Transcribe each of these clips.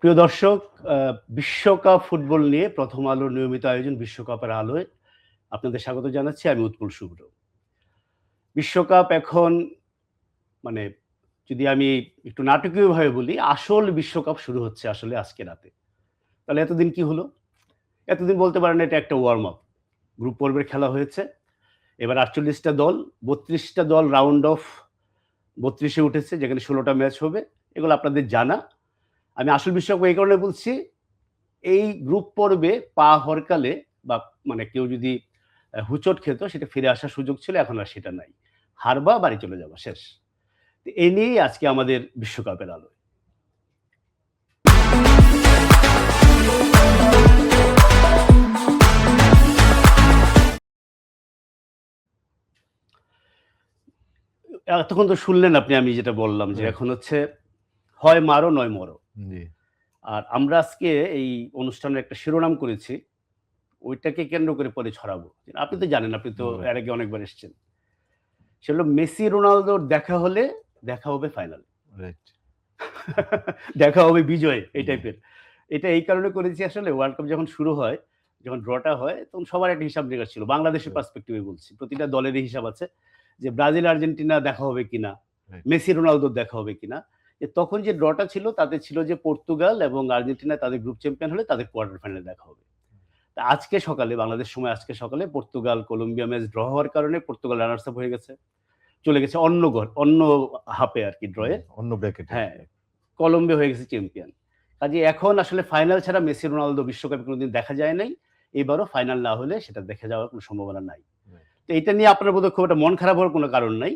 প্রিয় দর্শক, বিশ্বকাপ ফুটবল নিয়ে প্রথম আলোর নিয়মিত আয়োজন বিশ্বকাপের আলোয় আপনাদের স্বাগত জানাচ্ছি। আমি উৎপল শুভ্র। বিশ্বকাপ এখন মানে যদি আমি একটু নাটকীয়ভাবে বলি, আসল বিশ্বকাপ শুরু হচ্ছে আসলে আজকে রাতে। তাহলে এতদিন কি হলো? এতদিন বলতে পারেন এটা একটা ওয়ার্ম আপ। গ্রুপ পর্বের খেলা হয়েছে। এবার ৪৮ টা দল, ৩২ টা দল রাউন্ড অফ ৩২ এ উঠেছে, যেখানে ১৬ টা ম্যাচ হবে। এগুলো আপনাদের জানা। আমি আসল বিশ্বকাপ এই কারণে বলছি, এই গ্রুপ পর্বে পা হরকালে বা কেউ যদি হোঁচট খেত, সেটা ফিরে আসার সুযোগ ছিল, এখন আর সেটা নাই। হারবা, বাড়ি চলে যাওয়া, শেষ। তো এ নিয়েই আজকে আমাদের বিশ্বকাপের আলোয়। এতক্ষণ তো শুনলেন আপনি আমি যেটা বললাম যে এখন হচ্ছে হয় মারো নয় মরো। জি। আর আমরা আজকে এই অনুষ্ঠানের একটা শিরোনাম করেছি, ওইটাকে কেন্দ্র করে পরে ছড়াবো। আপনি তো জানেন, আপনি তো এর আগে অনেকবার এসেছেন। সেটা হলো মেসি রোনালদোর দেখা হলে দেখা হবে ফাইনালে। রাইট। দেখা হবে বিজয়ে, এই টাইপের। এটা এই কারণে করেছি, আসলে ওয়ার্ল্ড কাপ যখন শুরু হয়, যখন ড্রটা হয়, তখন সবার একটা হিসাব নিকাশ ছিল। বাংলাদেশের পার্সপেক্টিভে বলছি। প্রতিটা দলেরই হিসাব আছে যে ব্রাজিল আর্জেন্টিনা দেখা হবে কিনা, রাইট। মেসি রোনালদোর দেখা হবে কিনা। তখন যে ড্রটা ছিল তাতে ছিল যে পর্তুগাল এবং আর্জেন্টিনা তাদের গ্রুপ চ্যাম্পিয়ন হলে তাদের কোয়ার্টার ফাইনালে দেখা হবে। তা আজকে সকালে, বাংলাদেশ সময় আজকে সকালে, পর্তুগাল কলম্বিয়া ম্যাচ ড্র হওয়ার কারণে পর্তুগাল রানার্স আপ হয়ে গেছে। চলে গেছে অন্য হাফে আরকি, ড্রয়ে। অন্য ব্র্যাকেটে। হ্যাঁ, কলম্বিয়া হয়ে গেছে চ্যাম্পিয়ন। কাজেই এখন আসলে ফাইনাল ছাড়া মেসি রোনালদো বিশ্বকাপে কোনদিন দেখা যায় নাই। এবারও ফাইনাল না হলে সেটা দেখে যাওয়ার কোনো সম্ভাবনা নাই। তো এইটা নিয়ে আপনার বোধহয় খুব একটা মন খারাপ হওয়ার কোনো কারণ নাই।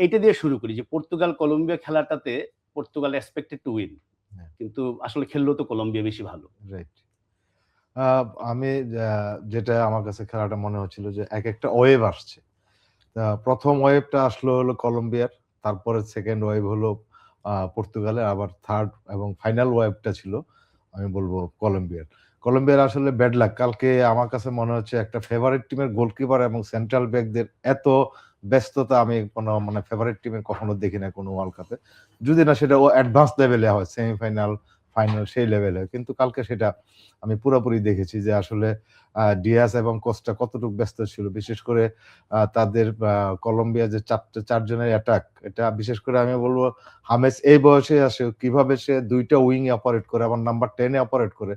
এইটা দিয়ে শুরু করি যে পর্তুগাল কলম্বিয়া খেলাটাতে পর্তুগাল এক্সপেক্টেড টু উইন। কিন্তু আসলে খেললেও তো কলম্বিয়া বেশি ভালো। রাইট। আমি যেটা আমার কাছে খেলাটা মনে হচ্ছিল যে একেকটা ওয়েভ আসছে। প্রথম ওয়েভটা আসলো হলো কলম্বিয়ার, তারপরে সেকেন্ড ওয়েভ হলো পর্তুগালের, আবার থার্ড এবং ফাইনাল ওয়েভটা ছিল আমি বলবো কলম্বিয়ার। কলম্বিয়ার আসলে ব্যাড লাক। কালকে আমার কাছে মনে হচ্ছে একটা ফেভারিট টিমের গোলকিপার এবং সেন্ট্রাল ব্যাকদের এত ব্যস্ততা আমি কোনো ফেভারিট টিমের কখনো দেখি না কোনো ওয়ার্ল্ড কাপে। যদি না সেটা ও অ্যাডভান্স লেভেলে হয়, সেমিফাইনাল, ফাইনাল সেই লেভেলে। কিন্তু কালকে সেটা আমি পুরোপুরি দেখেছি যে আসলে ডিয়াজ এবং কোস্টা কতটুকু ব্যস্ত ছিল। বিশেষ করে তাদের কলম্বিয়া যে চারজনের অ্যাটাক, এটা বিশেষ করে আমি বলবো হামেস এই বয়সে আসে কিভাবে সে ২ টা উইং এ অপারেট করে, আবার নাম্বার 10 এ অপারেট করে,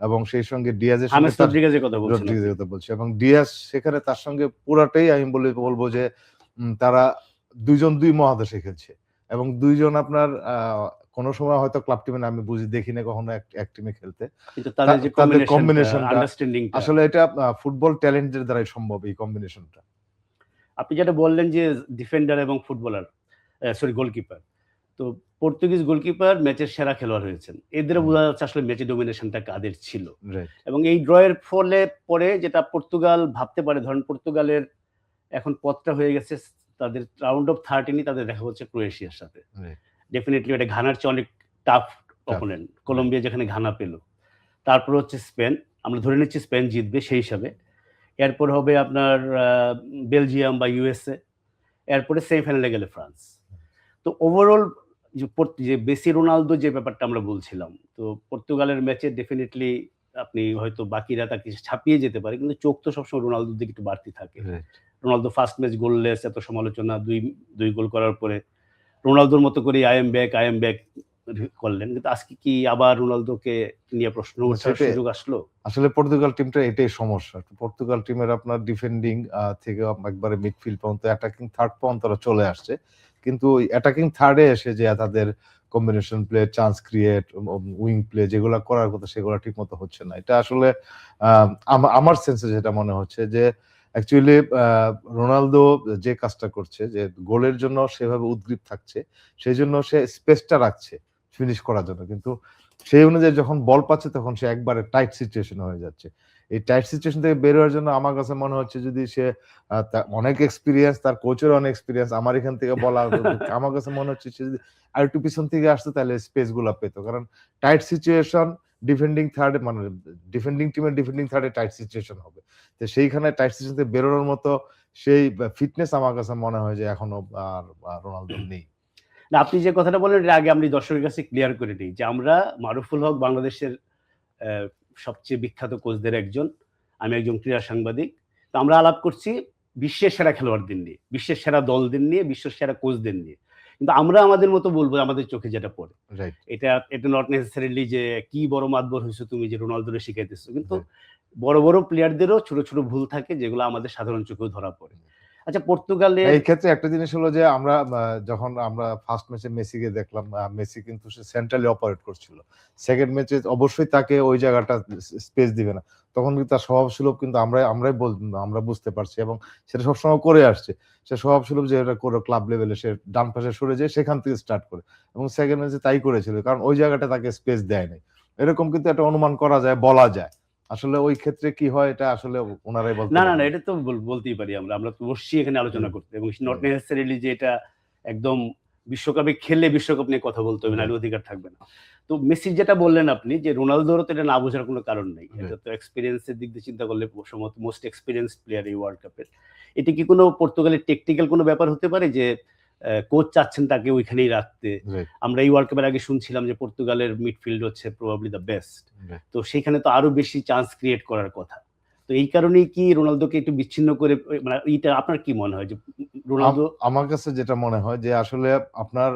এবং সেই সঙ্গে ডিয়াজের সঙ্গে হামেস রদ্রিগেজের কথা বলছেন আপনি? রদ্রিগেজের কথা বলছি, এবং ডিয়াজ সেখানে তার সঙ্গে পুরাটাই আমি বলবো যে তারা ২ জন ২ মহাদেশে খেলছে এবং ২ জন আপনার কোনো সময় হয়তো ক্লাব টিমে আমি দেখি না কখনো এক টিমে খেলতে। কিন্তু তাদের যে তাদের কম্বিনেশনটা, কম্বিনেশনটা আন্ডারস্ট্যান্ডিংটা। আসলে এটা ফুটবল ট্যালেন্টের দ্বারাই সম্ভব, এই কম্বিনেশনটা। আপনি যেটা বললেন যে ডিফেন্ডার এবং ফুটবলার, গোলকিপার। তো পর্তুগিজ গোলকিপার ম্যাচের সেরা খেলোয়াড় হয়েছেন। এদের বোঝা যাচ্ছে আসলে ম্যাচে ডমিনেশনটা কাদের ছিল। রাইট। এবং এই ড্রয়ের ফলে পরে যেটা পর্তুগাল ভাবতে পারে, ধরেন পর্তুগালের এখন পথটা হয়ে গেছে, তাদের রাউন্ড অফ 13 তাদের দেখা হচ্ছে ক্রোয়েশিয়ার সাথে। রাইট। ডেফিনিটলি এটা ঘানার চেয়ে অনেক টাফ অপোনেন্ট। কলম্বিয়া যেখানে ঘানা পেল। তারপর হচ্ছে স্পেন। আমরা ধরে নিচ্ছি স্পেন জিতবে সেই হিসাবে। এরপর হবে আপনার বেলজিয়াম বা ইউএসএ। এরপরে সেমিফাইনালে গেলে ফ্রান্স। তো ওভারঅল যে মেসি রোনালদো যে ব্যাপারটা আমরা বলছিলাম, তো পর্তুগালের ম্যাচে ডেফিনিটলি আপনি হয়তো বাকিরা তাকে ছাপিয়ে যেতে পারে, কিন্তু চোখ তো সবসময় রোনালদোর দিকে একটু বাড়তি থাকে। রোনালদো ফার্স্ট ম্যাচ গোললেস, এত সমালোচনা, দুই গোল করার পরে রোনালদোর মতো করে আই এম ব্যাক করলেন। কিন্তু আজকে কি আবার রোনালদোকে নিয়ে প্রশ্ন ওঠার সুযোগ আসলো? আসলে পর্তুগাল টিমটা এটাই সমস্যা। পর্তুগাল টিমের আপনার ডিফেন্ডিং থেকে একবারে মিডফিল্ড পর্যন্ত, অ্যাটাকিং থার্ড পর্যন্ত তারা চলে আসছে। কিন্তু ওই অ্যাটাকিং থার্ডে এসে যে তাদের combination play, chance create, wing play যেগুলা করার কথা সেগুলো ঠিকমতো হচ্ছে না। এটা আসলে আমার সেন্সে যেটা মনে হচ্ছে যে অ্যাকচুয়ালি রোনালদো যে কাজটা করছে, যে গোলের জন্য সেভাবে উদগ্রীব থাকছে, সেই জন্য সে স্পেসটা রাখছে ফিনিশ করার জন্য। কিন্তু সেই অনুযায়ী যখন বল পাচ্ছে তখন সে একবারে টাইট সিচুয়েশন হয়ে যাচ্ছে। এই টাইট সিচুয়েশন থেকে বের হওয়ার জন্য আমার কাছে মনে হচ্ছে যদি সে অনেক এক্সপেরিয়েন্স, তার কোচের অনেক এক্সপেরিয়েন্স, আমার এখান থেকে বলা আমার কাছে মনে হচ্ছে সে যদি আরেকটু পিছন থেকে আসতো তাহলে স্পেস গুলা পেত। কারণ টাইট সিচুয়েশন ডিফেন্ডিং থার্ডে, ডিফেন্ডিং টিমের ডিফেন্ডিং থার্ডে টাইট সিচুয়েশন হবে। তো সেইখানে টাইট সিচুয়েশন থেকে বেরোনোর মতো সেই ফিটনেস আমার কাছে মনে হয় যে এখনো আর রোনালদোর নেই। না, আপনি যে কথাটা বললেন এর আগে আমি দর্শকের কাছে ক্লিয়ার করে নিই যে আমরা মারুফুল হক বাংলাদেশের সবচেয়ে বিখ্যাত কোচদের একজন, আমি একজন ক্রীড়া সাংবাদিক। তো আমরা আলাপ করছি বিশ্বের সেরা খেলোয়াড়দের নিয়ে, বিশ্বের সেরা দলদের নিয়ে, বিশ্বের সেরা কোচদের নিয়ে। কিন্তু আমরা আমাদের মতো বলবো আমাদের চোখে যেটা পড়ে। রাইট। এটা নট নেসেসারিলি যে কি বড় মাতবর হইছো তুমি যে রোনালদোরে শিখাইতেছো। কিন্তু বড়, বড় প্লেয়ারদেরও ছোট, ছোট ভুল থাকে যেগুলো আমাদের সাধারণ চোখেও ধরা পড়ে। আচ্ছা, পর্তুগালে এই ক্ষেত্রে একটা জিনিস হলো যে আমরা যখন আমরা ফার্স্ট ম্যাচে মেসিকে দেখলাম, মেসি কিন্তু সে সেন্ট্রালি অপারেট করছিল। সেকেন্ড ম্যাচে অবশ্যই তাকে ওই জায়গাটা স্পেস দিবে না। তখন কিন্তু তার স্বভাবসুলভ কিন্তু আমরা বুঝতে পারছি এবং সেটা সবসময় করে আসছে। সে স্বভাবসুলভ যে এটা করে ক্লাব লেভেলে সে ডান পাশে সরে যায়, সেখান থেকে স্টার্ট করে এবং সেকেন্ড ম্যাচে তাই করেছিল, কারণ ওই জায়গাটা তাকে স্পেস দেয় নাই। এরকম কিন্তু একটা অনুমান করা যায়, বলা যায়। আসলে ওই ক্ষেত্রে কি হয় এটা আসলে ওনারাই বলতে না, পারবেন। এটা তো বলতেই পারি আমরা তো বসছি এখানে আলোচনা করতে, এবং নট হুম। নেসেসারিলি যে এটা একদম বিশ্বকাপে খেললে বিশ্বকাপ নিয়ে কথা বলতে হবে, নাহলে অধিকার থাকবে না। তো মেসির যেটা বললেন আপনি যে রোনালদোরও তো এটা না বোঝার কোনো কারণ নেই। এটা তো এক্সপেরিয়েন্সের দিক দিয়ে চিন্তা করলে সম্ভবত মোস্ট এক্সপেরিয়েন্স প্লেয়ার এই ওয়ার্ল্ড কাপের। এটা কি কোনো পর্তুগালের টেকনিক্যাল কোনো ব্যাপার হতে পারে যে কোচ চাচ্ছেন তাকে ওইখানেই রাখতে? রাইট। আমরা এই ওয়ার্ল্ড কাপের আগে শুনছিলাম যে পর্তুগালের মিডফিল্ড হচ্ছে প্রবাবলি দ্য বেস্ট। রাইট। তো সেখানে তো আরো বেশি চান্স ক্রিয়েট করার কথা। তো এই কারণেই কি রোনালদোকে একটু বিচ্ছিন্ন করে, মানে এইটা আপনার কি মনে হয় যে রোনালদো? আমার কাছে যেটা মনে হয় যে আসলে আপনার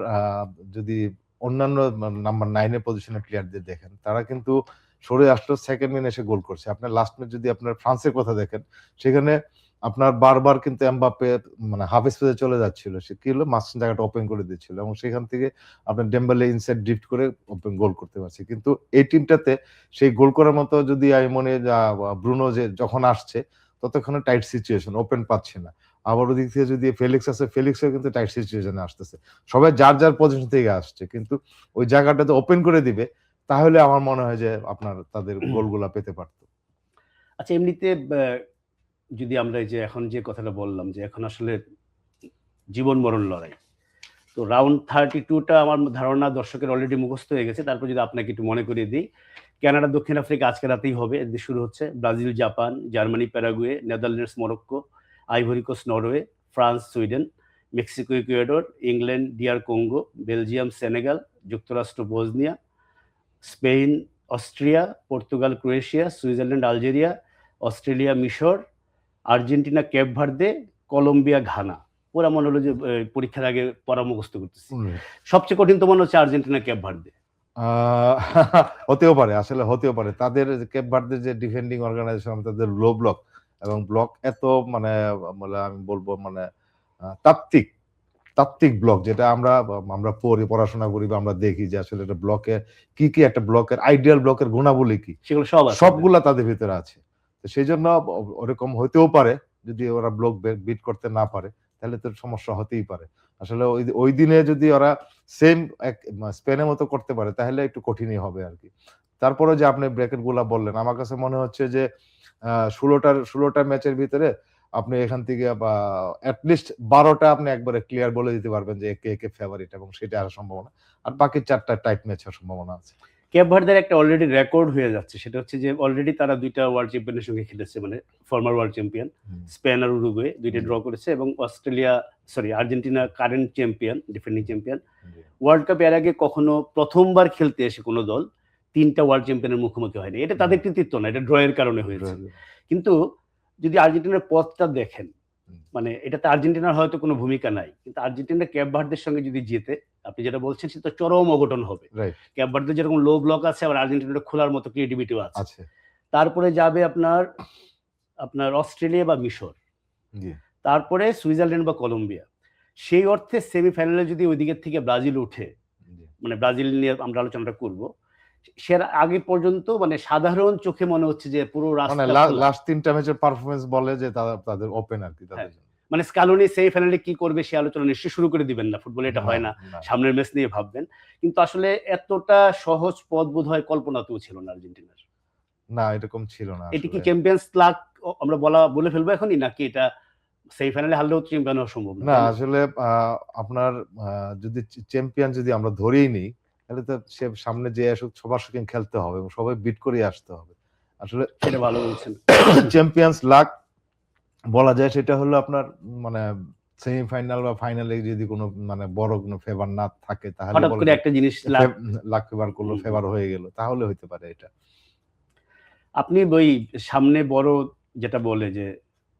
যদি অন্যান্য নাম্বার 9 এর পজিশনের প্লেয়ারদের দেখেন, তারা কিন্তু সরে আসলো, সেকেন্ড ম্যান এসে গোল করছে। আপনার লাস্ট ম্যাচ যদি আপনার ফ্রান্সের কথা দেখেন, সেখানে আপনার বারবার কিন্তু এমবাপ্পে মানে হাফ স্পেসে চলে যাচ্ছিল। সে কি হলো, মাঝখান জায়গাটা ওপেন করে দিচ্ছিল এবং সেখান থেকে আপনার ডেম্বেলে ইনসাইড ড্রিফট করে ওপেন গোল করতে পারছে। কিন্তু এই টিমটাতে সেই গোল করার মতো যদি আমি মনে ব্রুনো যে যখন আসছে ততক্ষণে টাইট সিচুয়েশন, ওপেন পাচ্ছে না। আবার ওদিক থেকে যদি ফেলিক্স আছে, ফেলিক্সও কিন্তু টাইট সিচুয়েশনে আসতেছে। সবাই যার যার পজিশন থেকে আসছে, কিন্তু ওই জায়গাটাতে ওপেন করে দিবে, তাহলে আমার মনে হয় যে আপনার তাদের গোলগুলা পেতে পারত। আচ্ছা, এমনিতে যদি আমরা এই যে এখন যে কথাটা বললাম যে এখন আসলে জীবন মরণ লড়াই, তো রাউন্ড 32টা আমার ধারণা দর্শকের অলরেডি মুখস্থ হয়ে গেছে। তারপর যদি আপনাকে একটু মনে করিয়ে দিই, কানাডা দক্ষিণ আফ্রিকা আজকে রাতেই হবে, এর শুরু হচ্ছে। Brazil Japan, Germany Paraguay, Netherlands Morocco, Ivory Coast Norway, France Sweden, Mexico Ecuador, England DR Congo, Belgium Senegal, যুক্তরাষ্ট্র Bosnia, Spain Austria, Portugal Croatia, Switzerland Algeria, Australia মিশর, Argentina Cape Verde, Colombia Ghana. ওরা মনে হলো যে পরীক্ষার আগে পড়া মুখস্থ করতেছি। সবচেয়ে কঠিন তো মনে হচ্ছে আর্জেন্টিনা কেপ ভার্দে। হতেও পারে, আসলে হতেও পারে। তাদের কেপ ভার্দের যে ডিফেন্ডিং অর্গানাইজেশন, তাদের লো ব্লক এবং ব্লক এত মানে আমি বলবো মানে তাত্ত্বিক ব্লক, যেটা আমরা পড়াশোনা করি বা আমরা দেখি যে আসলে এটা ব্লকের কি একটা ব্লকের আইডিয়াল ব্লকের গুণাবলী কি, সেগুলো সবগুলা তাদের ভিতরে আছে। তো সেই জন্য ওরকম হতেও পারে, যদি ওরা ব্লক বিট করতে না পারে তাহলে তো সমস্যা হতেই পারে। আসলে ওই দিনে যদি ওরা সেম স্পেনের মতো করতে পারে তাহলে একটু কঠিনই হবে আর কি। তারপরে যে আপনি ব্র্যাকেট গুলা বললেন, আমার কাছে মনে হচ্ছে যে 16টা ম্যাচের ভিতরে আপনি এখান থেকে বা অ্যাটলিস্ট 12টা আপনি একবারে ক্লিয়ার বলে দিতে পারবেন যে কে ফেভারিট, এবং সেটা আসার সম্ভাবনা। আর বাকি 4টা টাইট ম্যাচ হওয়ার সম্ভাবনা আছে। কেপ ভার্দের একটা অলরেডি রেকর্ড হয়ে যাচ্ছে, সেটা হচ্ছে যে অলরেডি তারা 2টা ওয়ার্ল্ড চ্যাম্পিয়নের সঙ্গে খেলেছে, মানে ফর্মার ওয়ার্ল্ড চ্যাম্পিয়ন স্পেন আর উরুগুয়ে 2টা ড্র করেছে, এবং Argentina current champion, defending champion. World cup এর আগে কখনো প্রথমবার খেলতে এসে কোনো দল 3টা ওয়ার্ল্ড চ্যাম্পিয়নের মুখোমুখি হয়নি। এটা তাদের কৃতিত্ব না, এটা ড্রয়ের কারণে হয়েছে। কিন্তু যদি আর্জেন্টিনার পথটা দেখেন, মানে এটাতে আর্জেন্টিনার হয়তো কোনো ভূমিকা নাই, কিন্তু আর্জেন্টিনা ক্যাপ ভার্দের সঙ্গে যদি জিতে, আপনি যেটা বলছেন সেটা চরম অঘটন হবে। ক্যাপ ভার্দের যেরকম লো ব্লক আছে, আবার আর্জেন্টিনার খোলার মতো ক্রিয়েটিভিটিও আছে। তারপরে যাবে আপনার অস্ট্রেলিয়া বা মিশর, তারপরে সুইজারল্যান্ড বা কলম্বিয়া। সেই অর্থে সেমিফাইনালে যদি ওই দিকের থেকে ব্রাজিল উঠে, মানে ব্রাজিল নিয়ে আমরা আলোচনাটা করব, সে আগে পর্যন্ত মানে সাধারণ চোখে মনে হচ্ছে যে পুরো রাস্তা লাস্ট 3টা ম্যাচের পারফরম্যান্স বলে যে তাদের ওপেন আর কি, তাদের মানে স্কালোনি সেমিফাইনালে কি করবে সে আলোচনা নিশ্চয়ই শুরু করে দিবেন না, ফুটবলে এটা হয় না, সামনের ম্যাচ নিয়ে ভাববেন। কিন্তু আসলে এতটা সহজ পথ বোধহয় কল্পনাতেও ছিল না আর্জেন্টিনার। না, এরকম ছিল না। এটা কি চ্যাম্পিয়ন্স লাক আমরা বলে ফেলবো এখনই, নাকি এটা সেমিফাইনালে হারলেও চ্যাম্পিয়ন হওয়া সম্ভব না? আসলে আপনার যদি চ্যাম্পিয়ন যদি আমরা ধরেই নিই, তাহলে তো সে সামনে যে আসুক সবার সঙ্গে খেলতে হবে এবং সবাই বিট করে আসতে হবে। আসলে সেটা ভালো বলছেন। চ্যাম্পিয়ন্স লাক বলা যায় সেটা হলো আপনার মানে সেমিফাইনাল বা ফাইনালে যদি কোনো মানে বড় কোনো ফেভার না থাকে তাহলে হঠাৎ করে একটা জিনিস লাখ ফেভার করলো, ফেভার হয়ে গেল, তাহলে হইতে পারে এটা। আপনি ওই সামনে বড় যেটা বলে যে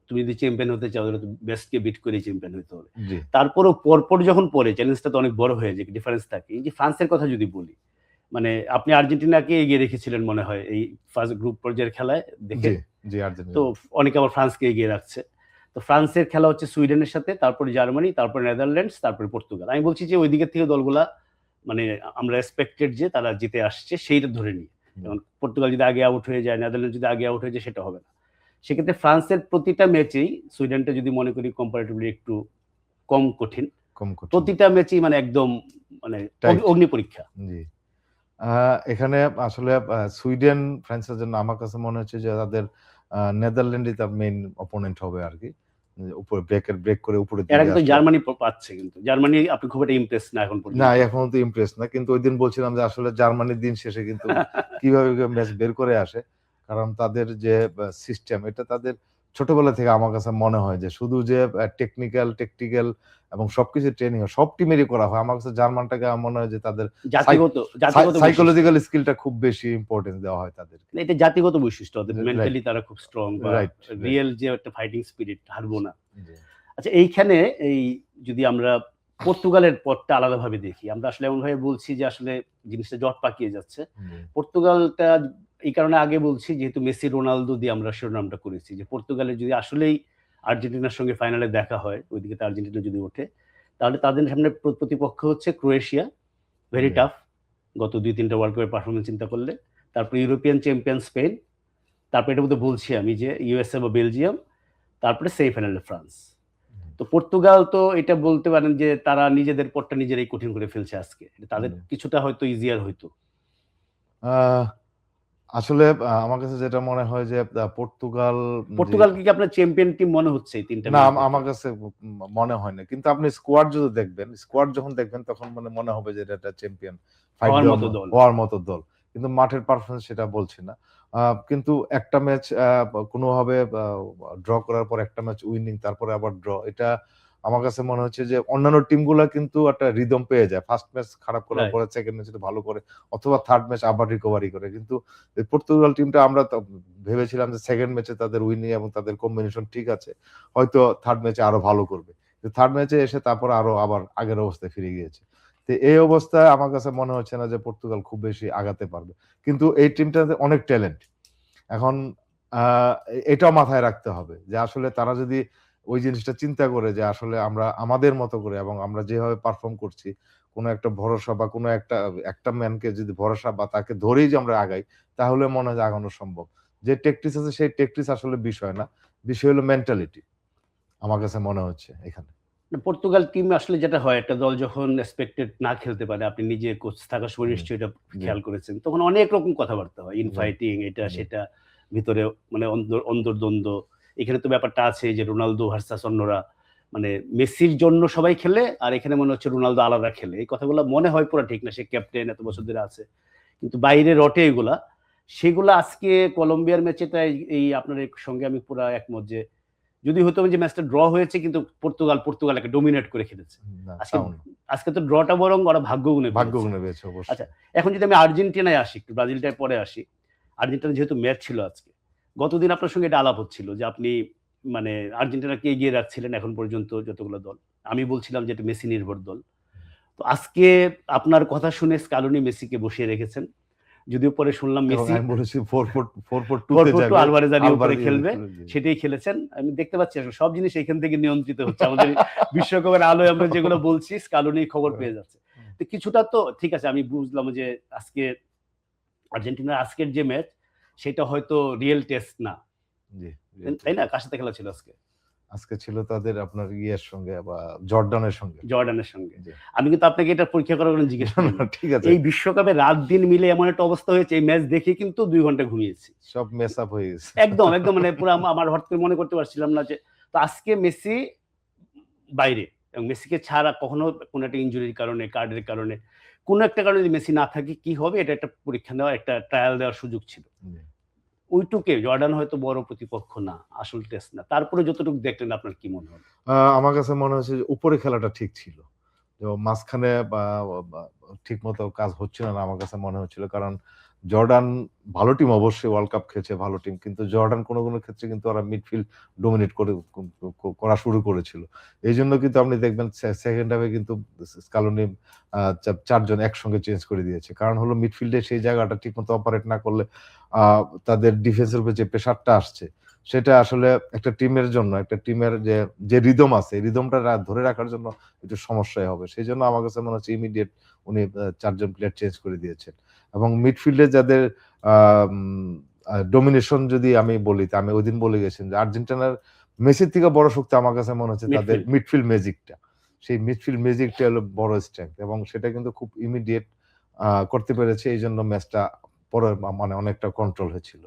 তুমি যদি চ্যাম্পিয়ন হতে চাও তাহলে বেস্টকে বিট করে চ্যাম্পিয়ন হতে হবে। তারপরও পরপর যখন পরে চ্যালেঞ্জটা তো অনেক বড় হয়ে যায়, ডিফারেন্স থাকে। এই যে ফ্রান্সের কথা যদি বলি, মানে আপনি আর্জেন্টিনাকে এগিয়ে রেখেছিলেন মনে হয় এই ফার্স্ট গ্রুপ পর্যায়ের খেলায় দেখে। তো অনেকে আবার ফ্রান্সকে এগিয়ে রাখছে। তো ফ্রান্সের খেলা হচ্ছে সুইডেনের সাথে, তারপরে জার্মানি, তারপরে নেদারল্যান্ডস, তারপরে পর্তুগাল। আমি বলছি যে ওই দিকের থেকে দলগুলা মানে আমরা এক্সপেক্টেড যে তারা জিতে আসছে সেইটা ধরে নিয়ে, যেমন পর্তুগাল যদি আগে আউট হয়ে যায়, নেদারল্যান্ড যদি আগে আউট হয়ে যায়, সেটা হবে না। সেক্ষেত্রে ফ্রান্সের প্রতিটা ম্যাচেই, সুইডেনটা যদি মনে করি কম্পারেটিভলি একটু কম কঠিন, প্রতিটা ম্যাচেই মানে একদম মানে অগ্নি পরীক্ষা। এখানে আসলে সুইডেন ফ্রান্সের জন্য আমার কাছে মনে হচ্ছে যে তাদের নেদারল্যান্ডই তার মেইন অপোনেন্ট হবে আর কি, উপরে ব্রেক করে উপরে দিকে। এর আগে তো জার্মানি পাচ্ছে, কিন্তু জার্মানি আপনি খুব একটা ইমপ্রেস না এখন পর্যন্ত। না, এখন তো ইমপ্রেস না, কিন্তু ওই দিন বলছিলাম যে আসলে জার্মানির দিন শেষে কিন্তু কিভাবে ম্যাচ বের করে আসে, কারণ তাদের যে সিস্টেম, এটা তাদের ছোটবেলা থেকে আমার কাছে মনে হয় যে শুধু যে টেকনিক্যাল এবং সবকিছু ট্রেনিং সব টিমেরই করা হয়। আমার কাছে জার্মানটাকে মনে হয় যে তাদের জাতিগত সাইকোলজিক্যাল স্কিলটা খুব বেশি ইম্পর্টেন্স দেওয়া হয় তাদের। এটা জাতিগত বৈশিষ্ট্য, ওদের মেন্টালি তারা খুব স্ট্রং, বা রিয়েল যে একটা ফাইটিং স্পিরিট, হারবো না। আচ্ছা, এইখানে এই যদি আমরা পর্তুগালের পথটা আলাদাভাবে দেখি, আমরা আসলে এমনভাবে বলছি যে আসলে জিনিসটা জট পাকিয়ে যাচ্ছে। পর্তুগালটা এই কারণে আগে বলছি যেহেতু মেসি রোনালদো দিয়ে আমরা শিরোনামটা করেছি, যে পর্তুগালের যদি আসলেই আর্জেন্টিনার সঙ্গে ফাইনালে দেখা হয়, ওইদিকে তো আর্জেন্টিনা যদি ওঠে, তাহলে তাদের সামনে প্রতিপক্ষ হচ্ছে ক্রোয়েশিয়া, ভেরি টাফ, গত 2-3টা ওয়ার্ল্ড কাপের পারফরমেন্স চিন্তা করলে। তারপর ইউরোপিয়ান চ্যাম্পিয়ন স্পেন, তারপর এটার মধ্যে বলছি আমি যে ইউএসএ বা বেলজিয়াম, তারপরে সেমিফাইনালে ফ্রান্স। তো পর্তুগাল তো এটা বলতে পারেন যে তারা নিজেদের পথটা নিজেরাই কঠিন করে ফেলছে আজকে, তাদের কিছুটা হয়তো ইজিয়ার হইতো। আসলে আমার কাছে যেটা মনে হয় যে পর্তুগালকে কি আপনার চ্যাম্পিয়ন টিম মনে হচ্ছে এই তিনটা? না, আমার কাছে মনে হয় না, কিন্তু আপনি স্কোয়াড যখন দেখবেন তখন মনে হবে যে এটা চ্যাম্পিয়ন হওয়ার মতো দল, কিন্তু মাঠের পারফরমেন্স সেটা বলছে না। কিন্তু একটা ম্যাচ কোনোভাবে ড্র করার পর একটা ম্যাচ উইনিং, তারপরে আবার ড্র, এটা আমার কাছে মনে হচ্ছে যে অন্যান্য টিমগুলো কিন্তু একটা রিদম পেয়ে যায়, ফার্স্ট ম্যাচ খারাপ করার পরে সেকেন্ড ম্যাচে ভালো করে, অথবা থার্ড ম্যাচ আবার রিকভারি করে। কিন্তু পর্তুগাল টিমটা আমরা ভেবেছিলাম যে সেকেন্ড ম্যাচে তাদের উইনিং এবং তাদের কম্বিনেশন ঠিক আছে, হয়তো থার্ড ম্যাচে আরো ভালো করবে, থার্ড ম্যাচে এসে তারপর আরো আবার আগের অবস্থায় ফিরে গিয়েছে। তো এই অবস্থায় আমার কাছে মনে হচ্ছে না যে পর্তুগাল খুব বেশি আগাতে পারবে, কিন্তু এই টিমটাতে অনেক ট্যালেন্ট। এখন এটাও মাথায় রাখতে হবে যে আসলে তারা যদি ওই জিনিসটা চিন্তা করে যে আসলে আমরা আমাদের মতো করে এবং আমরা যেভাবে পারফর্ম করছি, কোনো একটা ভরসা বা কোনো একটা ম্যানকে যদি ভরসা বা তাকে ধরেই যে আমরা আগাই, তাহলে মনে হয় আগানো সম্ভব। যে টেকটিস আছে সেই টেকটিস আসলে বিষয় না, বিষয় হলো মেন্টালিটি, আমার কাছে মনে হচ্ছে এখানে। পর্তুগাল টিম আসলে যেটা হয়, একটা দল যখন এক্সপেক্টেড না খেলতে পারে, আপনি নিজে কোচ থাকার সময় নিশ্চয়ই এটা খেয়াল করেছেন, তখন অনেক রকম কথাবার্তা হয়, ইনফাইটিং, এটা সেটা, ভিতরে মানে অন্তর্দ্বন্দ্ব। এখানে তো ব্যাপারটা আছে যে রোনালদো ভার্সাস অন্যরা, মানে মেসির জন্য সবাই খেলে, আর এখানে মনে হচ্ছে রোনালদো আলাদা খেলে। এই কথাগুলো মনে হয় পুরো ঠিক না, সে ক্যাপ্টেন, এত বছর ধরে আছে, কিন্তু বাইরে রটে এগুলা। সেগুলো আজকে কলম্বিয়ার ম্যাচেটা এই আপনার সঙ্গে আমি পুরো একমত যে যদি হতো যে ম্যাচটা ড্র হয়েছে, কিন্তু পর্তুগালকে ডোমিনেট করে খেলেছে। আজকে তো ড্রটা বরং ওরা ভাগ্য গুণে পেয়েছে। আচ্ছা, এখন যদি আমি আর্জেন্টিনায় আসি, একটু ব্রাজিলটায় পরে আসি। আর্জেন্টিনা যেহেতু ম্যাচ ছিল আজকে, গতদিন আপনার সঙ্গে এটা আলাপ হচ্ছিল যে আপনি মানে আর্জেন্টিনাকে এগিয়ে রাখছিলেন এখন পর্যন্ত যতগুলো দল, আমি বলছিলাম যে এটা মেসি নির্ভর দল। তো আজকে আপনার কথা শুনে স্কালোনি মেসিকে বসিয়ে রেখেছেন, যদিও পরে শুনলাম মেসি বলেছি 4-4-2 আলভারেজ আর উপরে খেলবে, সেটাই খেলেছেন। আমি দেখতে পাচ্ছি সব জিনিস এখান থেকে নিয়ন্ত্রিত হচ্ছে, আমাদের বিশ্বকাপের আলোয় আমরা যেগুলো বলছি স্কালোনি খবর পেয়ে যাচ্ছে। তো কিছুটা তো ঠিক আছে, আমি বুঝলাম যে আজকে আর্জেন্টিনার আজকের যে ম্যাচ, সেটা হয়তো রিয়েল টেস্ট না, তাই না? কার সাথে খেলা ছিল আজকে? আজকে ছিল তাদের আপনার ইয়ের সঙ্গে বা জর্ডানের সঙ্গে। আমি কিন্তু আপনাকে এটা পরীক্ষা করার জন্য জিজ্ঞেস করি। ঠিক আছে, এই বিশ্বকাপে রাত দিন মিলে এমন একটা অবস্থা হয়েছে, এই ম্যাচ দেখে কিন্তু 2 ঘন্টা ঘুমিয়েছি, সব মেস আপ হয়ে গেছে একদম মানে পুরো আমার হঠাৎ করে মনে করতে পারছিলাম না যে, তো আজকে মেসি বাইরে, এবং মেসিকে ছাড়া কখনো কোনো একটা ইনজুরির কারণে, কার্ডের কারণে, কোনো একটা কারণে যদি মেসি না থাকে কি হবে, এটা একটা পরীক্ষা নেওয়া, একটা ট্রায়াল দেওয়ার সুযোগ ছিল। ওইটুকে জর্ডান হয়তো বড় প্রতিপক্ষ না, আসল টেস্ট না, তারপরে যতটুকু দেখলেন আপনার কি মনে হলো? আমার কাছে মনে হচ্ছে যে উপরে খেলাটা ঠিক ছিল। তো মাঝখানে ঠিক মতো কাজ হচ্ছিল না আমার কাছে মনে হচ্ছিল। কারণ জর্ডান ভালো টিম, অবশ্যই ওয়ার্ল্ড কাপ খেলছে ভালো টিম। কিন্তু জর্ডান কোনো ক্ষেত্রে কিন্তু ওরা মিডফিল্ড ডমিনেট করা শুরু করেছিল। এইজন্য কিন্তু আপনি দেখবেন সেকেন্ড হাফে কিন্তু স্কালোনি ৪ জন একসঙ্গে চেঞ্জ করে দিয়েছে। কারণ হলো মিডফিল্ডে সেই জায়গাটা ঠিকমতো অপারেট না করলে তাদের ডিফেন্সের উপর যে প্রেশারটা আসছে সেটা আসলে একটা টিমের জন্য, একটা টিমের যে রিদম আছে, এই রিদমটা ধরে রাখার জন্য একটু সমস্যাই হবে। সেজন্য আমার কাছে মনে হচ্ছে ইমিডিয়েট উনি ৪ জন প্লেয়ার চেঞ্জ করে দিয়েছেন। এবং মিডফিল্ডে যাদের ডমিনেশন যদি আমি বলি, আমি ওইদিন বলে গেছেন যে আর্জেন্টিনার মেসির থেকে বড় শক্তি আমার কাছে মনে হচ্ছে তাদের মিডফিল্ড ম্যাজিকটা। সেই মিডফিল্ড ম্যাজিকটা হলো বড় স্ট্রেংথ এবং সেটা কিন্তু খুব ইমিডিয়েট করতে পেরেছে। এইজন্য ম্যাচটা পরে মানে অনেকটা কন্ট্রোল হয়েছিল।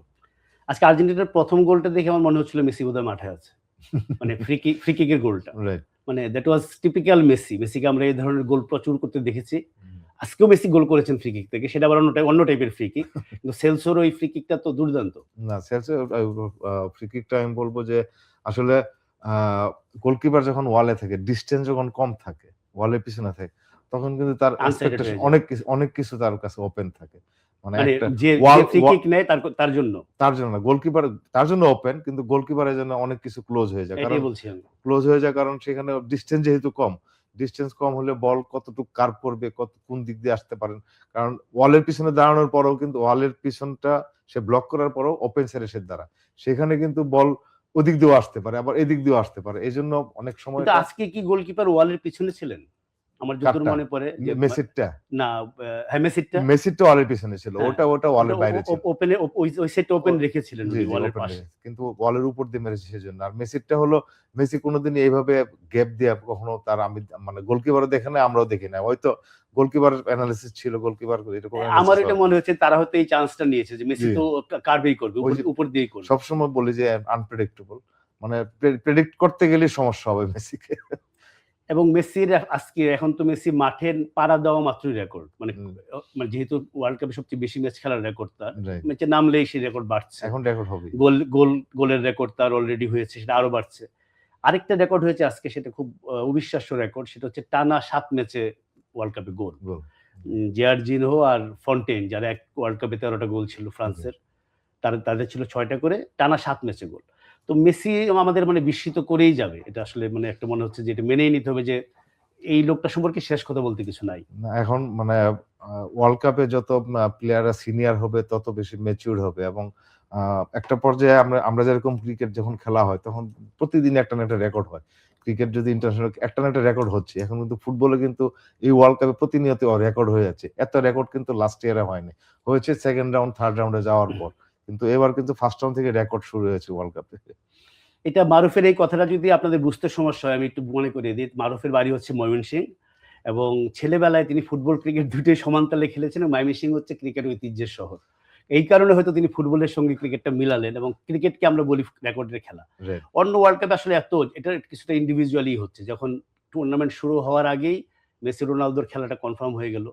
আজকে আর্জেন্টিনার প্রথম গোলটা দেখে আমার মনে হচ্ছিল মেসি বোধহয় মাঠে আছে। মানে ফ্রি কিকের গোলটা। রাইট। মানে দ্যাট ওয়াজ টিপিক্যাল মেসি। মেসিকে আমরা এই ধরনের গোল প্রচুর করতে দেখেছি। আজকেও মেসি গোল করেছেন ফ্রি কিক থেকে। সেটা আবার অন্য টাইপের ফ্রি কিক। কিন্তু সেলসোর ওই ফ্রি কিকটা তো দুর্দান্ত। না, সেলসোর ফ্রি কিকটা আমি বলব যে আসলে আ গোলকিপার যখন ওয়ালে থাকে, ডিসট্যান্স যখন কম থাকে, ওয়ালের পিছনে থাকে, তখন কিন্তু তার এক্সপেকটেশন অনেক কিছু তার কাছে ওপেন থাকে। মানে একটা যে ফ্রি কিক নেয় তার জন্য। তার জন্য না, গোলকিপার তার জন্য ওপেন, কিন্তু গোলকিপারের জন্য অনেক কিছু ক্লোজ হয়ে যায়। এটাই বলছি আমি। ক্লোজ হয়ে যায় কারণ সেখানে ডিসট্যান্স যেহেতু কম, ডিসট্যান্স কম হলে বল কতটুকু কার্ভ করবে, কোন দিক দিয়ে আসতে পারেন। কারণ ওয়ালের পিছনে দাঁড়ানোর পরেও কিন্তু ওয়ালের পিছনটা সে ব্লক করার পরেও ওপেন সাইডে সে দাঁড়ায়। সেখানে কিন্তু বল ওদিক দিয়েও আসতে পারে, আবার এদিক দিয়েও আসতে পারে। এজন্য অনেক সময় কিন্তু আজকে কি গোলকিপার ওয়ালের পিছনে ছিলেন? আমার যতদূর মনে পড়ে যে মেসিরটা না, হ্যাঁ মেসিরটা ওয়ালের পিছনে ছিল। ওটা ওয়ালের বাইরে ছিল। ওপেনে ওই সাইডটা ওপেন রেখেছিলেন উনি ওয়ালের পাশে। কিন্তু ওয়ালের উপর দিয়ে মেরেছে সেজন্য। আর মেসিরটা হলো মেসি কোনোদিনই এইভাবে গ্যাপ দিয়ে কখনো তার আমি মানে গোলকিপারও দেখে নাই, আমরাও দেখি নাই। হয়তো গোলকিপার অ্যানালিসিস ছিল, গোলকিপার এরকম আমার এটা মনে হচ্ছে তারা হয়তো এই চান্সটা নিয়েছে যে মেসি তো কার্ভেই করবে, উপর দিয়েই করবে। সবসময় বলি যে আনপ্রেডিক্টেবল, মানে প্রেডিক্ট করতে গেলে সমস্যা হবে মেসিকে। এবং মেসির আজকে এখন তো মেসি মাঠে পাড়া দেওয়া মাত্রই রেকর্ড, মানে যেহেতু ওয়ার্ল্ড কাপে সবচেয়ে বেশি ম্যাচ খেলার রেকর্ড তার, ম্যাচে নামলেই সেই রেকর্ড বাড়ছে। এখন রেকর্ড হবে, গোলের রেকর্ড তার অলরেডি হয়েছে, সেটা আরো বাড়ছে। আরেকটা রেকর্ড হয়েছে আজকে, সেটা খুব অবিশ্বাস্য রেকর্ড, সেটা হচ্ছে টানা 7 ম্যাচে ওয়ার্ল্ড কাপে গোল। জিয়ারজিনহো আর ফন্টেন, যারা এক ওয়ার্ল্ড কাপে 13টা গোল ছিল ফ্রান্সের, তাদের ছিল 6টা করে, টানা 7 ম্যাচে গোল। তো মেসি আমাদের মানে বিস্মিত করেই যাবে, এটা আসলে মানে একটা মনে হচ্ছে যে এটা মেনেই নিতে হবে যে এই লোকটা সম্পর্কে শেষ কথা বলতে কিছু নাই। এখন মানে ওয়ার্ল্ড কাপে যত প্লেয়াররা সিনিয়র হবে তত বেশি ম্যাচিউর হবে এবং একটা পর্যায়ে আমরা যেরকম ক্রিকেট যখন খেলা হয় তখন প্রতিদিন একটা না একটা রেকর্ড হয়। ক্রিকেট যদি ইন্টারন্যাশনাল একটা না একটা রেকর্ড হচ্ছে, এখন কিন্তু ফুটবলে কিন্তু এই ওয়ার্ল্ড কাপে প্রতিনিয়ত রেকর্ড হয়ে যাচ্ছে। এত রেকর্ড কিন্তু লাস্ট ইয়ারে হয়নি, হয়েছে সেকেন্ড রাউন্ড থার্ড রাউন্ডে যাওয়ার পর, কিন্তু এবার কিন্তু ফার্স্ট রাউন্ড থেকে রেকর্ড শুরু হয়েছে ওয়ার্ল্ড কাপে। এটা মারুফের এই কথাটা যদি আপনাদের বুঝতে সমস্যা হয়, আমি একটু মনে করিয়ে দিই। মারুফের বাড়ি হচ্ছে ময়মনসিংহ এবং ছেলেবেলায় তিনি ফুটবল ক্রিকেট দুটোই সমানতালে খেলেছেন। ময়মনসিংহ হচ্ছে ক্রিকেট ঐতিহ্যের শহর। এই কারণে হয়তো তিনি ফুটবলের সঙ্গে ক্রিকেটটা মিলালেন এবং ক্রিকেটকে আমরা বলি রেকর্ডের খেলা। অন্য ওয়ার্ল্ড কাপে আসলে এটা কিছুটা ইন্ডিভিজুয়ালি হচ্ছে। যখন টুর্নামেন্ট শুরু হওয়ার আগেই মেসি রোনালদোর খেলাটা কনফার্ম হয়ে গেল,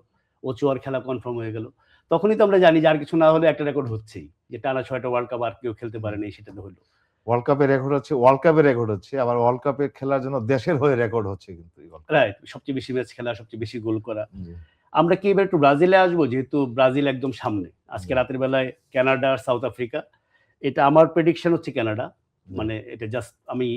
ওচোয়ার খেলা কনফার্ম হয়ে গেল, তখনই তো আমরা জানি যে আর কিছু না হলে একটা রেকর্ড হচ্ছেই, যে টানা 6টা ওয়ার্ল্ড কাপ আর কেউ খেলতে পারেনি, সেটা তো হলো। ওয়ার্ল্ড কাপের রেকর্ড হচ্ছে, আবার ওয়ার্ল্ড কাপে খেলার জন্য দেশের হয়ে রেকর্ড হচ্ছে কিন্তু রাইট, সবচেয়ে বেশি ম্যাচ খেলা, সবচেয়ে বেশি গোল করা। আমরা কি এবার একটু ব্রাজিলে আসবো, যেহেতু ব্রাজিল একদম সামনে। আজকে রাতের বেলায় কানাডা আর সাউথ আফ্রিকা। এটা আমার প্রেডিকশন হচ্ছে কানাডা, মানে এটা জাস্ট আমি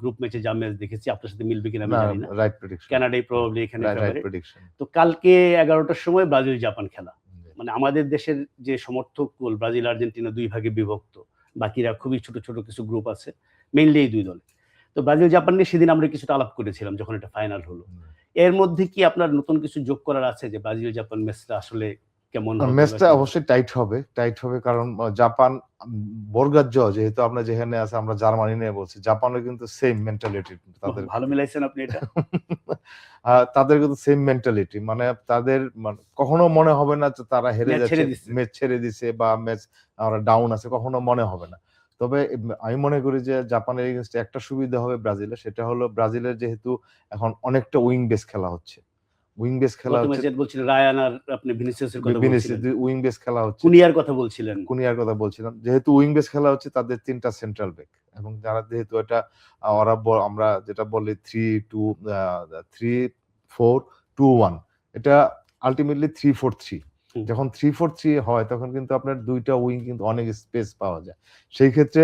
গ্রুপ ম্যাচে যা ম্যাচ দেখেছি, আপনার সাথে মিলবে কিনা আমি জানি না। রাইট প্রেডিকশন, কানাডাই প্রবাবলি এখানে ফেভারিট। প্রেডিকশন। তো কালকে 11টার সময় ব্রাজিল জাপান খেলা। মানে আমাদের দেশের যে সমর্থক গোল, ব্রাজিল আর্জেন্টিনা 2 ভাগে বিভক্ত, বাকিরা খুবই ছোট ছোট কিছু গ্রুপ আছে, মেইনলি এই 2 দল। তো ব্রাজিল জাপান নিয়ে সেদিন আমরা কিছুটা আলাপ করেছিলাম যখন এটা ফাইনাল হলো। এর মধ্যে কি আপনার নতুন কিছু যোগ করার আছে যে ব্রাজিল জাপান ম্যাচটা আসলে কেমন হবে? ম্যাচটা অবশ্যই টাইট হবে কারণ জাপান বর্গাজ্য, যেহেতু আমরা যেখানে আছে, আমরা জার্মানি নিয়ে বলছি, জাপানের কিন্তু সেম মেন্টালিটি তাদের। ভালো মিলাইছেন আপনি এটা। তাদের কিন্তু সেম মেন্টালিটি, মানে তাদের কখনো মনে হবে না যে তারা হেরে যাচ্ছে, ম্যাচ ছেড়ে দিছে বা ম্যাচ আমরা ডাউন আছে, কখনো মনে হবে না। তবে আমি মনে করি যে জাপানের এগেইনস্টে একটা সুবিধা হবে ব্রাজিলের, সেটা হলো ব্রাজিলের যেহেতু এখন অনেকটা উইং বেস খেলা হচ্ছে, উইং বেস খেলা গত হচ্ছে, ম্যাচে বলছিলেন রায়ান আর আপনি ভিনিসিয়াসের কথা বলছিলেন, উইং বেস খেলা হচ্ছে, কুনিয়ার কথা বলছিলেন। কুনিয়ার কথা বলছিলাম। যেহেতু উইং বেস খেলা হচ্ছে, তাদের 3টা সেন্ট্রাল ব্যাক, এবং যারা যেহেতু এটা আমরা যেটা বলি 3-4-2-1, এটা আলটিমেটলি 3-4-3। হুম। যখন 3-4-3 হয় তখন কিন্তু আপনার 2টা উইং কিন্তু অনেক স্পেস পাওয়া যায়। সেই ক্ষেত্রে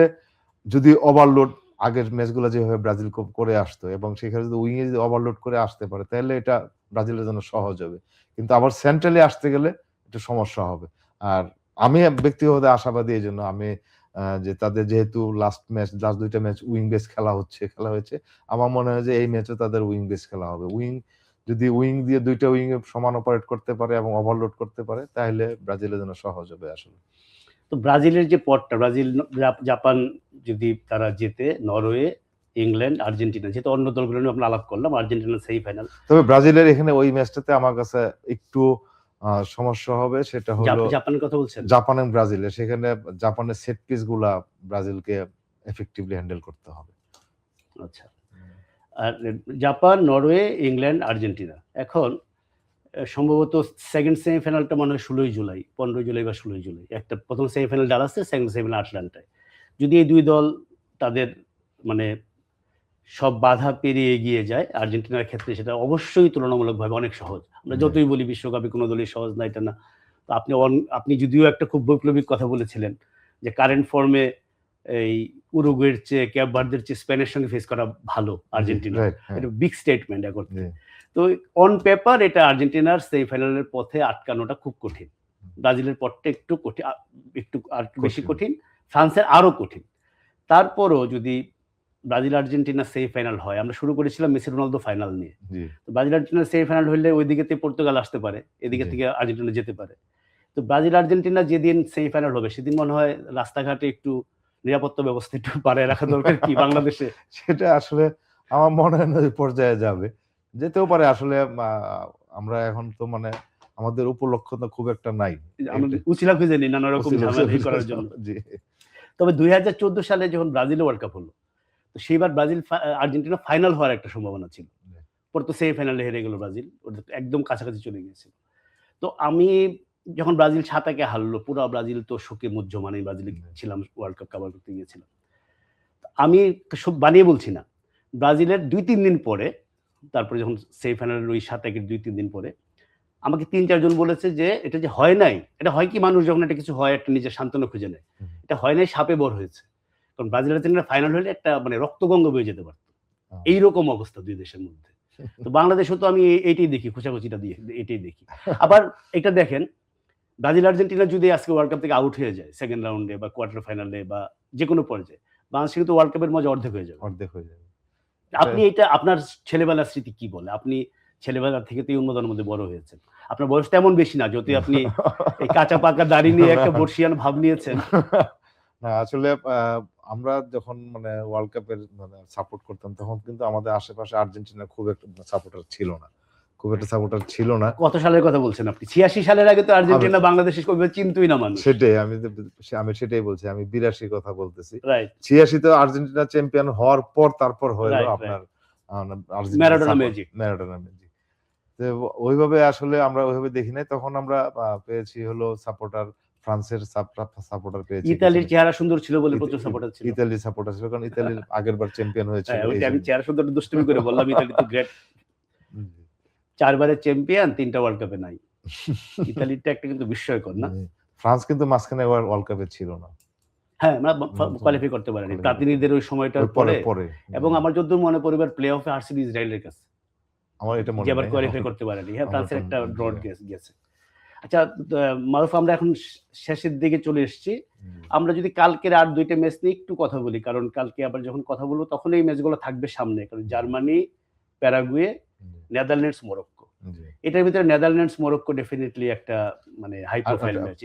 যদি ওভারলোড, আগের ম্যাচগুলো যেভাবে ব্রাজিল করে আসতো, এবং সেখানে যদি উইং এ যদি ওভারলোড করে আসতে পারে, তাহলে এটা ব্রাজিলের জন্য সহজ হবে। কিন্তু আবার সেন্ট্রালে আসতে গেলে একটু সমস্যা হবে। আর আমি ব্যক্তিগত আশাবাদী এই জন্য, আমি যে তাদের যেহেতু লাস্ট 2টা ম্যাচ উইং বেস খেলা হয়েছে, আমার মনে হয় যে এই ম্যাচও তাদের উইং বেস খেলা হবে। যদি উইং দিয়ে 2টা উইং এ সমান অপারেট করতে পারে এবং ওভারলোড করতে পারে, তাহলে ব্রাজিলের জন্য সহজ হবে আসলে। তো ব্রাজিলের যে পথটা, ব্রাজিল জাপান যদি তারা জেতে, নরওয়ে, ইংল্যান্ড, আর্জেন্টিনা, যেহেতু অন্য দলগুলো নিয়ে আমরা আলাপ করলাম, আর্জেন্টিনা সেমিফাইনাল। তবে ব্রাজিলের এখানে ওই ম্যাচটাতে আমার কাছে একটু সমস্যা হবে, সেটা হলো জাপানের কথা বলছেন? জাপান এবং ব্রাজিলের, সেখানে জাপানের সেট পিস গুলা ব্রাজিলকে এফেক্টিভলি হ্যান্ডেল করতে হবে। আচ্ছা, আর জাপান, নরওয়ে, ইংল্যান্ড, আর্জেন্টিনা। এখন সম্ভবত সেকেন্ড সেমিফাইনালটা মনে হয় 16 জুলাই, 15 জুলাই বা 16 জুলাই। একটা প্রথম সেমিফাইনাল ডালাসে, সেকেন্ড সেমিফাইনাল আটলান্টায়। যদি এই দুই দল তাদের মানে সব বাধা পেরিয়ে এগিয়ে যায়, আর্জেন্টিনার ক্ষেত্রে সেটা অবশ্যই তুলনামূলকভাবে অনেক সহজ। আমরা যতই বলি বিশ্বকাপে কোনো দলই সহজ না, এটা না। তো আপনি যদিও একটা খুব বৈপ্লবিক কথা বলেছিলেন যে কারেন্ট ফর্মে এই উরুগুয়ের চেয়ে, ক্যাপ ভার্দের চেয়ে স্পেনের সঙ্গে ফেস করা ভালো আর্জেন্টিনা। এটা বিগ স্টেটমেন্ট এখন। তো অন পেপার এটা আর্জেন্টিনার সেমিফাইনালের পথে আটকানোটা খুব কঠিন। ব্রাজিলের পথটা একটু কঠিন, একটু আর বেশি কঠিন, ফ্রান্সের আরো কঠিন। তারপরও যদি ব্রাজিল আর্জেন্টিনা সেমিফাইনাল হয়, আমরা শুরু করেছিলাম মেসি রোনালদো ফাইনাল নিয়ে। তো ব্রাজিল আর্জেন্টিনা সেমিফাইনাল হলে ওই দিকে থেকে পর্তুগাল আসতে পারে, এদিকে থেকে আর্জেন্টিনা যেতে পারে। তো ব্রাজিল আর্জেন্টিনা যেদিন সেমিফাইনাল হবে, সেদিন মনে হয় রাস্তাঘাটে একটু নিরাপত্তা ব্যবস্থা একটু বাড়ায় রাখা দরকার কি বাংলাদেশে? সেটা আসলে আমার মনে হয় না ওই পর্যায়ে যাবে, যেতেও পারে আসলে। আমরা এখন তো মানে আমাদের উপলক্ষ্য খুব একটা নাই, আমরা উচিলা খুঁজে নিই নানা রকম ঝামেলা করার জন্য। তবে 2014 সালে যখন ব্রাজিলে ওয়ার্ল্ড কাপ হলো, তো সেইবার ব্রাজিল আর্জেন্টিনা ফাইনাল হওয়ার একটা সম্ভাবনা ছিল। পরে তো সেমিফাইনালে হেরে গেল ব্রাজিল, ওটা একদম কাছাকাছি চলে গিয়েছিল। তো আমি যখন ব্রাজিল 7-1 হারলো, পুরো ব্রাজিল তো শোকে মুহ্যমান, এই ব্রাজিলে ছিলাম, ওয়ার্ল্ড কাপ কভার করতে গিয়েছিলাম। আমি সব বানিয়ে বলছি না, ব্রাজিলের 2-3 দিন পরে, তারপরে যখন সেমিফাইনালের ওই 7-1-এর 2-3 দিন পরে আমাকে 3-4 জন বলেছে যে এটা যে হয় নাই, এটা হয় কি মানুষ যখন একটা কিছু হয় একটা নিজের সান্ত্বনা খুঁজে নেয়, এটা হয় নাই, সাপে বর হয়েছে। কারণ ব্রাজিল আর্জেন্টিনা ফাইনাল হলে একটা মানে রক্তগঙ্গা বয়ে যেতে পারত। এইরকম অবস্থা দুই দেশের মধ্যে। তো বাংলাদেশও তো আমি এইটাই দেখি, খোঁচাখুচিটা দিয়ে এটাই দেখি। আবার এটা দেখেন, ব্রাজিল আর্জেন্টিনা যদি আজকে ওয়ার্ল্ড কাপ থেকে আউট হয়ে যায় সেকেন্ড রাউন্ডে বা কোয়ার্টার ফাইনালে বা যে কোনো পর্যায়ে, বাংলাদেশ কিন্তু ওয়ার্ল্ড কাপের মজা অর্ধেক হয়ে যাবে। আপনি এটা আপনার ছেলেবেলার স্মৃতি কি বলে? আপনি ছেলেবেলা থেকে তো এই উন্মাদনার মধ্যে বড় হয়েছেন। আপনার বয়স তেমন বেশি না, যতই আপনি এই কাঁচা পাকা দাড়ি নিয়ে একটা বর্ষিয়ান ভাব নিয়েছেন। না আসলে আমরা যখন মানে ওয়ার্ল্ড কাপের মানে সাপোর্ট করতাম, তখন কিন্তু আমাদের আশেপাশে আর্জেন্টিনা খুব একটা সাপোর্টার ছিল না। কত সালের কথা বলছেন আপনি? 86 সালের আগে তো আর্জেন্টিনা বাংলাদেশের কবে চিনতই না মানুষ। সেটাই আমি সেটাই বলছি, আমি 82 কথা বলতেছি। 86 তে আর্জেন্টিনা চ্যাম্পিয়ন হওয়ার পর তারপর হলো আপনার ম্যারাডোনা ম্যাজিক। তো ওইভাবে আসলে আমরা ওইভাবে দেখি নাই। তখন আমরা পেয়েছি হলো সাপোর্টার, ফ্রান্সের সাপোর্টার পেয়েছি। ইতালির চেহারা সুন্দর ছিল বলে প্রচুর সাপোর্টার ছিল। ইতালির সাপোর্টার ছিল, কারণ ইতালির আগের বার চ্যাম্পিয়ন হয়েছিল। ওইটা আমি চেহারা সুন্দর দুষ্টুমি করে বললাম, ইতালি তো গ্রেট। 4 বারের চ্যাম্পিয়ন, 3টা ওয়ার্ল্ড কাপে নাই। ইতালিটা একটা কিন্তু বিস্ময়কর না? ফ্রান্স কিন্তু মাঝখানে ওয়ার্ল্ড কাপে ছিল না। হ্যাঁ, আমরা কোয়ালিফাই করতে পারিনি প্রাতিনিধ্যের ওই সময়টার পরে। এবং আমার যতদূর মনে পরিবার প্লে অফে হারছিল ইসরায়েলের কাছে। আমার এটা মনে নেই, আবার কোয়ালিফাই করতে পারেনি। হ্যাঁ, ফ্রান্সের একটা ড্র গেছে। আচ্ছা মারুফ, আমরা এখন শেষের দিকে চলে এসেছি। আমরা যদি কালকের আর 2টা ম্যাচ নিয়ে একটু কথা বলি, কারণ কালকে আবার যখন কথা বলবো তখন এই ম্যাচগুলো থাকবে সামনে, কারণ জার্মানি, প্যারাগুয়ে, নেদারল্যান্ডস, মরক্কো। এটার ভিতরে নেদারল্যান্ডস মরক্কো ডেফিনেটলি একটা মানে হাই প্রোফাইল ম্যাচ।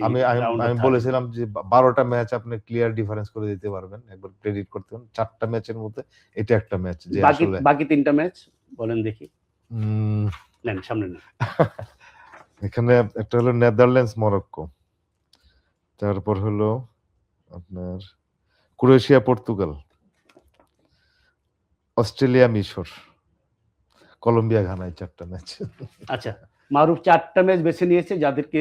আমি বলেছিলাম যে 12টা ম্যাচ আপনি ক্লিয়ার ডিফারেন্স করে দিতে পারবেন, একবার প্রেডিক্ট করতে পারেন। 4টা ম্যাচের মধ্যে এটা একটা ম্যাচ যে আসলে বাকি 3টা ম্যাচ বলেন দেখি। নেন সামনে নেন। এখানে একটা হলো নেদারল্যান্ডস মরক্কো, তারপর হলো আপনার ক্রোয়েশিয়া পর্তুগাল, অস্ট্রেলিয়া মিশর, কলম্বিয়া ঘানায় 4টা ম্যাচ। আচ্ছা, মারুফ 4টা ম্যাচ বেছে নিয়েছে যাদেরকে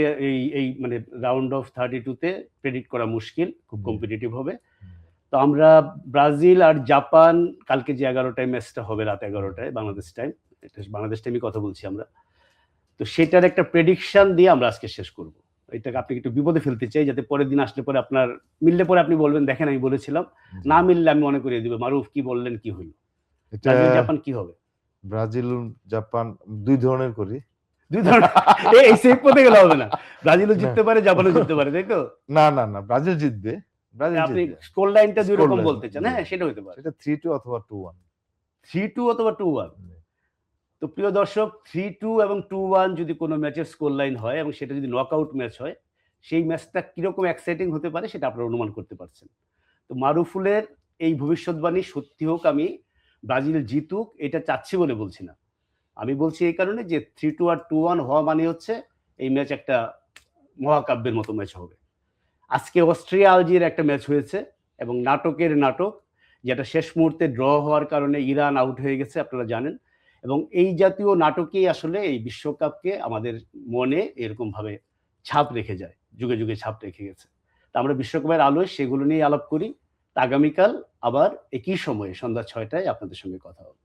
এই মানে রাউন্ড অফ 32 তে প্রেডিক্ট করা মুশকিল, খুব কম্পিটিটিভ হবে। তো আমরা ব্রাজিল আর জাপান কালকে যে 11টায় ম্যাচটা হবে রাত 11টায় বাংলাদেশ টাইম, এটা বাংলাদেশ টাইমে কথা বলছি আমরা। তো সেটার একটা প্রেডিকশন দিয়ে আমরা আজকে শেষ করব। এটাকে আপনি একটু বিপদে ফেলতে চাই যাতে পরের দিন আসলে পরে আপনার মিললে পরে আপনি বলবেন দেখেন আমি বলেছিলাম, না মিললে আমি মনে করিয়ে দিব মারুফ কি বললেন কি হইল। এটা ব্রাজিল জাপান কি হবে? ব্রাজিল জাপান 2 ধরনের করি। দুই ধরনের এই সেফ পথে গেলে হবে না। ব্রাজিলও জিততে পারে, জাপানও জিততে পারে, তাই তো? না না না, ব্রাজিল জিতবে। ব্রাজিল আপনি জিতবে। স্কোর লাইনটা দুই রকম Scoreline, বলতে চান, হ্যাঁ সেটা হতে পারে। সেটা 3-2 অথবা 2-1। 3-2 অথবা 2-1। তো প্রিয় দর্শক 3-2 এবং 2-1 যদি কোনো ম্যাচের স্কোর লাইন হয় এবং সেটা যদি নকআউট ম্যাচ হয়, সেই ম্যাচটা কিরকম এক্সাইটিং হতে পারে সেটা আপনারা অনুমান করতে পারছেন। তো মারুফুলের এই ভবিষ্যৎবাণী সত্যি হোক, আমি ব্রাজিল জিতুক এটা চাচ্ছি বলে বলছি না। আমি বলছি এই কারণে যে 3-2 আর 2-1 হওয়া মানে হচ্ছে এই ম্যাচ একটা মহাকাব্যের মতো ম্যাচ হবে। আজকে অস্ট্রিয়া আলজির একটা ম্যাচ হয়েছে এবং নাটকের নাটক, যেটা শেষ মুহূর্তে ড্র হওয়ার কারণে ইরান আউট হয়ে গেছে আপনারা জানেন। এবং এই জাতীয় নাটকই আসলে এই বিশ্বকাপকে আমাদের মনে এরকমভাবে ছাপ রেখে যায়, যুগে যুগে ছাপ রেখে গেছে। তা আমরা বিশ্বকাপের আলোয় সেগুলো নিয়ে আলাপ করি। তা আগামীকাল আবার একই সময়ে সন্ধ্যা 6টায় আপনাদের সঙ্গে কথা হবে।